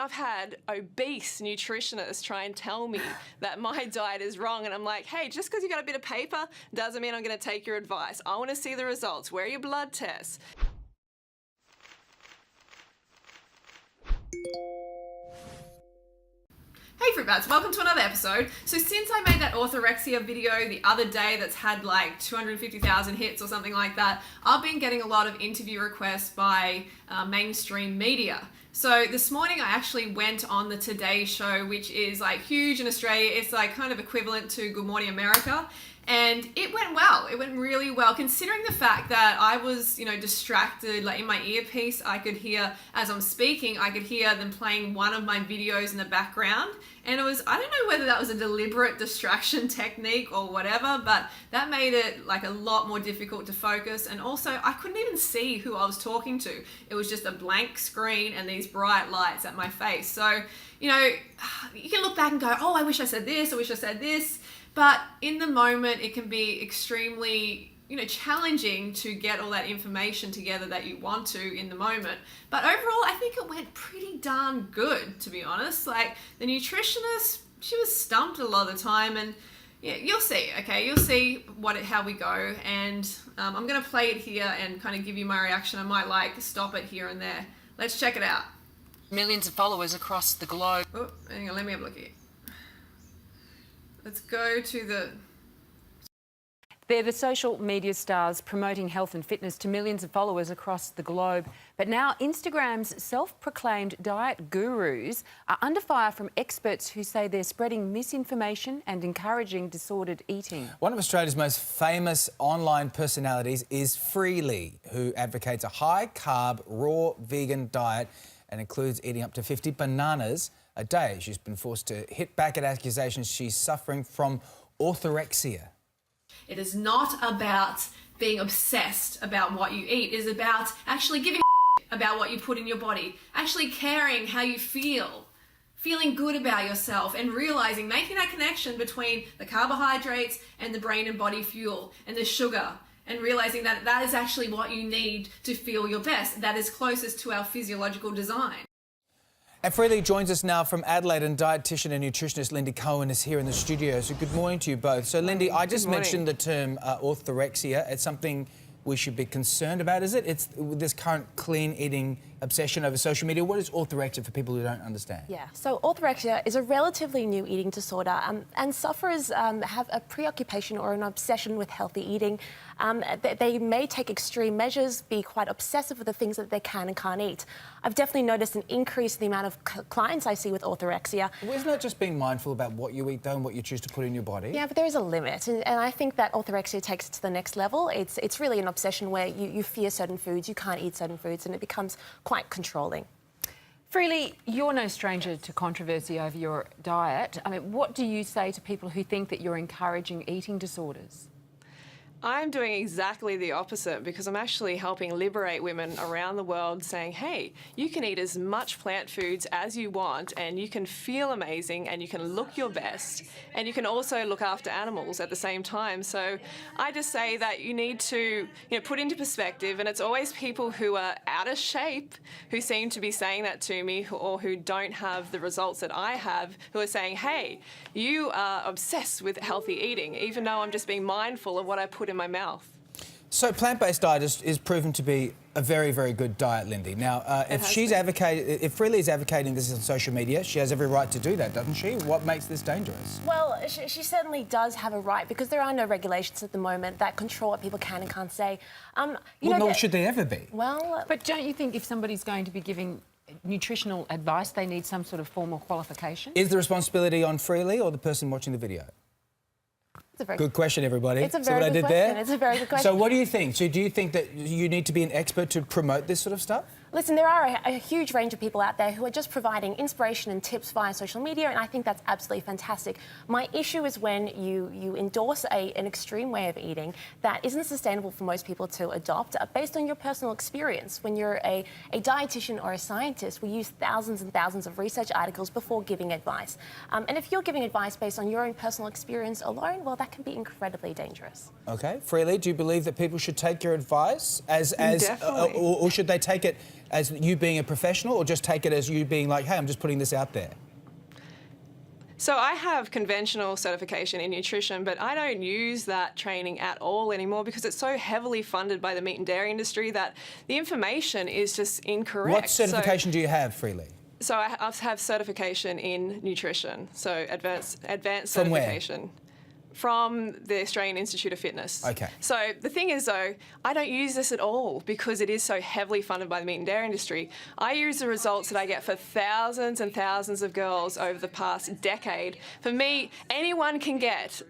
I've had obese nutritionists try and tell me that my diet is wrong, and I'm like, hey, just because you got a bit of paper doesn't mean I'm going to take your advice. I want to see the results. Where are your blood tests? Hey Fruit Bats, welcome to another episode. So since I made that orthorexia video the other day that's had like 250,000 hits or something like that, I've been getting a lot of interview requests by mainstream media. So this morning I actually went on the Today Show, which is like huge in Australia. It's like kind of equivalent to Good Morning America. And it went well. It went really well, considering the fact that I was, distracted. Like in my earpiece, I could hear, as I'm speaking, I could hear them playing one of my videos in the background. And it was, I don't know whether that was a deliberate distraction technique or whatever, but that made it like a lot more difficult to focus. And also, I couldn't even see who I was talking to. It was just a blank screen and these bright lights at my face. So, you can look back and go, oh, I wish I said this, I wish I said this. But in the moment, it can be extremely, challenging to get all that information together that you want to in the moment. But overall, I think it went pretty darn good, to be honest. Like the nutritionist, she was stumped a lot of the time, and yeah, you'll see, okay? You'll see how we go, and I'm gonna play it here and kind of give you my reaction. I might stop it here and there. Let's check it out. Millions of followers across the globe. Oh, hang on, let me have a look here. Let's go to the... They're the social media stars promoting health and fitness to millions of followers across the globe. But now Instagram's self-proclaimed diet gurus are under fire from experts who say they're spreading misinformation and encouraging disordered eating. One of Australia's most famous online personalities is Freelee, who advocates a high-carb, raw vegan diet and includes eating up to 50 bananas a day. She's been forced to hit back at accusations she's suffering from orthorexia. It is not about being obsessed about what you eat. It is about actually giving about what you put in your body, actually caring how you feel, feeling good about yourself, and realizing, making that connection between the carbohydrates and the brain and body fuel and the sugar, and realizing that that is actually what you need to feel your best. That is closest to our physiological design. And Freelee joins us now from Adelaide, and dietitian and nutritionist Lindy Cohen is here in the studio. So good morning to you both. So Lindy, I just mentioned the term orthorexia. It's something we should be concerned about, is it? It's this current clean eating obsession over social media. What is orthorexia for people who don't understand? Yeah, so orthorexia is a relatively new eating disorder, and sufferers have a preoccupation or an obsession with healthy eating. They may take extreme measures, be quite obsessive with the things that they can and can't eat. I've definitely noticed an increase in the amount of clients I see with orthorexia. Well, isn't that just being mindful about what you eat, though, and what you choose to put in your body? Yeah, but there is a limit, and I think that orthorexia takes it to the next level. It's really an obsession where you fear certain foods, you can't eat certain foods, and it becomes quite controlling. Freelee, you're no stranger to controversy over your diet. I mean, what do you say to people who think that you're encouraging eating disorders? I'm doing exactly the opposite, because I'm actually helping liberate women around the world, saying, hey, you can eat as much plant foods as you want, and you can feel amazing, and you can look your best, and you can also look after animals at the same time. So I just say that you need to put into perspective, and it's always people who are out of shape who seem to be saying that to me, or who don't have the results that I have, who are saying, hey, you are obsessed with healthy eating, even though I'm just being mindful of what I put in my mouth. So plant-based diet is proven to be a very, very good diet, Lindy. Now, if Freelee is advocating this on social media, she has every right to do that, doesn't she? What makes this dangerous? Well, she certainly does have a right, because there are no regulations at the moment that control what people can and can't say. Nor should there ever be. Well, but don't you think if somebody's going to be giving nutritional advice, they need some sort of formal qualification? Is the responsibility on Freelee or the person watching the video? it's a very good question, everybody. It's a very good question. It's a very good question. So what do you think? So do you think that you need to be an expert to promote this sort of stuff? Listen, there are a huge range of people out there who are just providing inspiration and tips via social media, and I think that's absolutely fantastic. My issue is when you endorse an extreme way of eating that isn't sustainable for most people to adopt based on your personal experience. When you're a dietitian or a scientist, we use thousands and thousands of research articles before giving advice. And if you're giving advice based on your own personal experience alone, well, that can be incredibly dangerous. Okay. Freelee, do you believe that people should take your advice or should they take it as you being a professional, or just take it as you being like, hey, I'm just putting this out there? So I have conventional certification in nutrition, but I don't use that training at all anymore because it's so heavily funded by the meat and dairy industry that the information is just incorrect. What certification do you have, Freelee? So I have certification in nutrition, so advanced From where? certification. From the Australian Institute of Fitness. Okay. So the thing is, though, I don't use this at all because it is so heavily funded by the meat and dairy industry. I use the results that I get for thousands and thousands of girls over the past decade. For me, anyone can get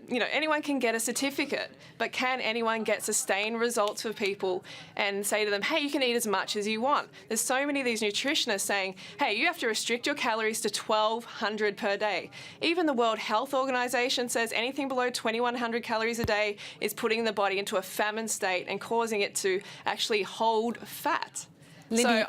anyone can get a certificate, but can anyone get sustained results for people and say to them, hey, you can eat as much as you want? There's so many of these nutritionists saying, hey, you have to restrict your calories to 1,200 per day. Even the World Health Organization says anything below 2,100 calories a day is putting the body into a famine state and causing it to actually hold fat. So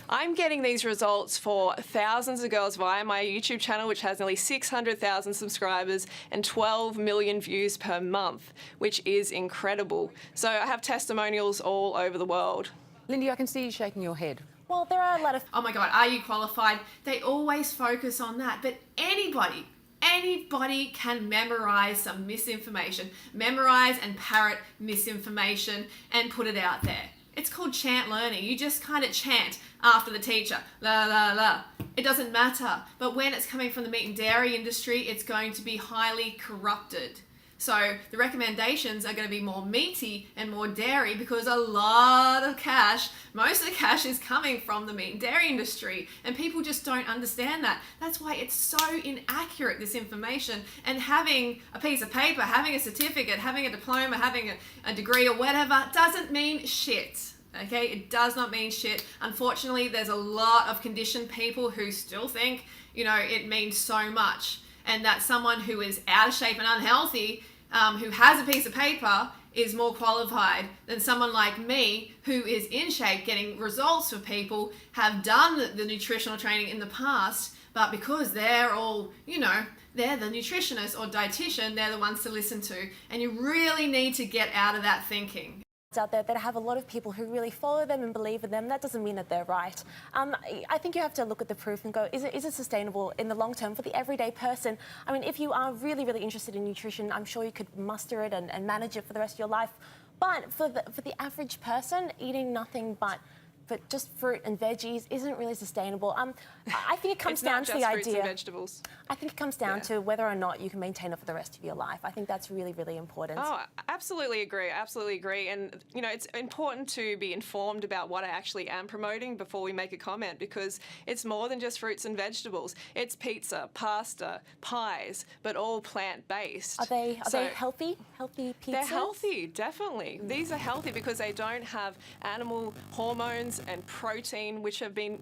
I'm getting these results for thousands of girls via my YouTube channel, which has nearly 600,000 subscribers and 12 million views per month, which is incredible. So I have testimonials all over the world. Lindy, I can see you shaking your head. Well, there are a lot of... Oh my God, are you qualified? They always focus on that, but anybody can memorize some misinformation, memorize and parrot misinformation and put it out there. It's called chant learning. You just kind of chant after the teacher, la, la, la. It doesn't matter. But when it's coming from the meat and dairy industry, it's going to be highly corrupted. So the recommendations are going to be more meaty and more dairy because a lot of cash, most of the cash is coming from the meat and dairy industry, and people just don't understand that. That's why it's so inaccurate, this information, and having a piece of paper, having a certificate, having a diploma, having a degree or whatever doesn't mean shit. Okay, it does not mean shit. Unfortunately, there's a lot of conditioned people who still think, it means so much, and that someone who is out of shape and unhealthy, who has a piece of paper, is more qualified than someone like me who is in shape, getting results for people, have done the nutritional training in the past, but because they're all, they're the nutritionist or dietitian, they're the ones to listen to. And you really need to get out of that thinking. Out there that have a lot of people who really follow them and believe in them. That doesn't mean that they're right. I think you have to look at the proof and go, is it sustainable in the long term for the everyday person? I mean, if you are really, really interested in nutrition, I'm sure you could muster it and manage it for the rest of your life. But for the average person, eating nothing but just fruit and veggies isn't really sustainable. I think it comes down to the idea. It's not just fruits and vegetables. I think it comes down to whether or not you can maintain it for the rest of your life. I think that's really, really important. Oh, absolutely agree. Absolutely agree. And, it's important to be informed about what I actually am promoting before we make a comment, because it's more than just fruits and vegetables. It's pizza, pasta, pies, but all plant-based. Are they healthy? Healthy pizzas? They're healthy, definitely. These are healthy because they don't have animal hormones and protein, which have been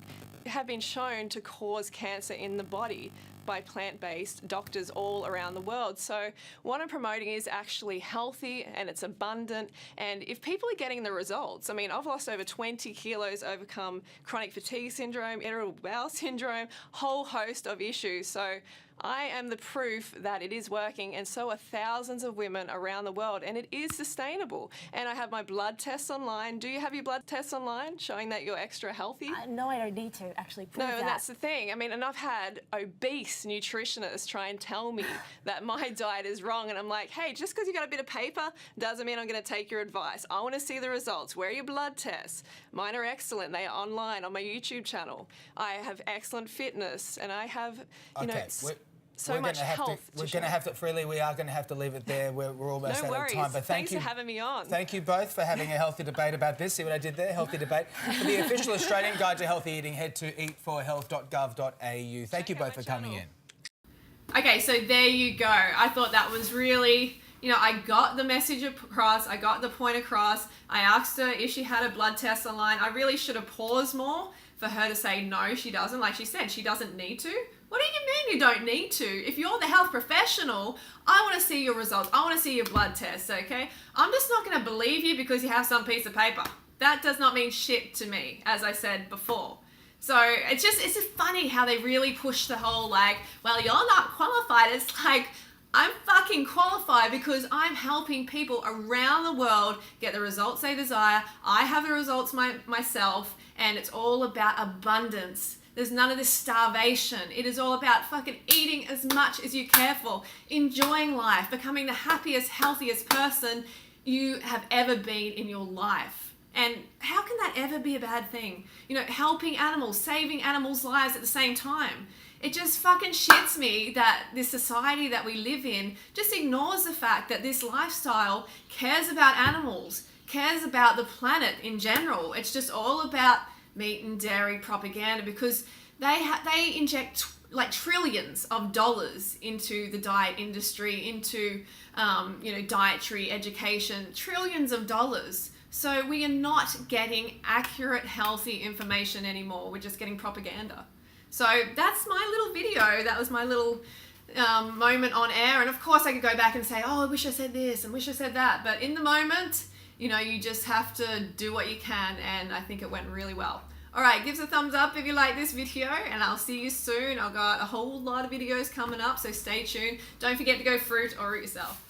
shown to cause cancer in the body by plant-based doctors all around the world. So what I'm promoting is actually healthy and it's abundant. And if people are getting the results, I've lost over 20 kilos, overcome chronic fatigue syndrome, irritable bowel syndrome, whole host of issues. So I am the proof that it is working, and so are thousands of women around the world, and it is sustainable. And I have my blood tests online. Do you have your blood tests online showing that you're extra healthy? No, I don't need to actually prove that. No, and that's the thing. And I've had obese nutritionists try and tell me that my diet is wrong, and I'm like, hey, just because you got a bit of paper doesn't mean I'm going to take your advice. I want to see the results. Where are your blood tests? Mine are excellent. They are online on my YouTube channel. I have excellent fitness, and I have, so much health. We're going to have to, Freelee, we are going to have to leave it there. We're almost out of time. But Thanks for having me on. Thank you both for having a healthy debate about this. See what I did there? Healthy debate. For the official Australian Guide to Healthy Eating, head to eatforhealth.gov.au. Thank you both for coming in. Okay, so there you go. I thought that was really, I got the message across, I got the point across. I asked her if she had a blood test online. I really should have paused more for her to say no, she doesn't. Like she said, she doesn't need to. What do you mean you don't need to? If you're the health professional, I want to see your results. I want to see your blood tests, okay? I'm just not going to believe you because you have some piece of paper. That does not mean shit to me, as I said before. So it's just funny how they really push the whole well, you're not qualified. It's like, I'm fucking qualified because I'm helping people around the world get the results they desire. I have the results myself, and it's all about abundance. There's none of this starvation. It is all about fucking eating as much as you care for, enjoying life, becoming the happiest, healthiest person you have ever been in your life. And how can that ever be a bad thing? You know, helping animals, saving animals' lives at the same time. It just fucking shits me that this society that we live in just ignores the fact that this lifestyle cares about animals, cares about the planet in general. It's just all about meat and dairy propaganda because they inject like trillions of dollars into the diet industry, into dietary education, trillions of dollars. So we are not getting accurate, healthy information anymore. We're just getting propaganda. So that's my little video. That was my little moment on air. And of course I could go back and say, oh, I wish I said this and wish I said that. But in the moment, you know, you just have to do what you can. And I think it went really well. All right, give us a thumbs up if you like this video, and I'll see you soon. I've got a whole lot of videos coming up, so stay tuned. Don't forget to go fruit or root yourself.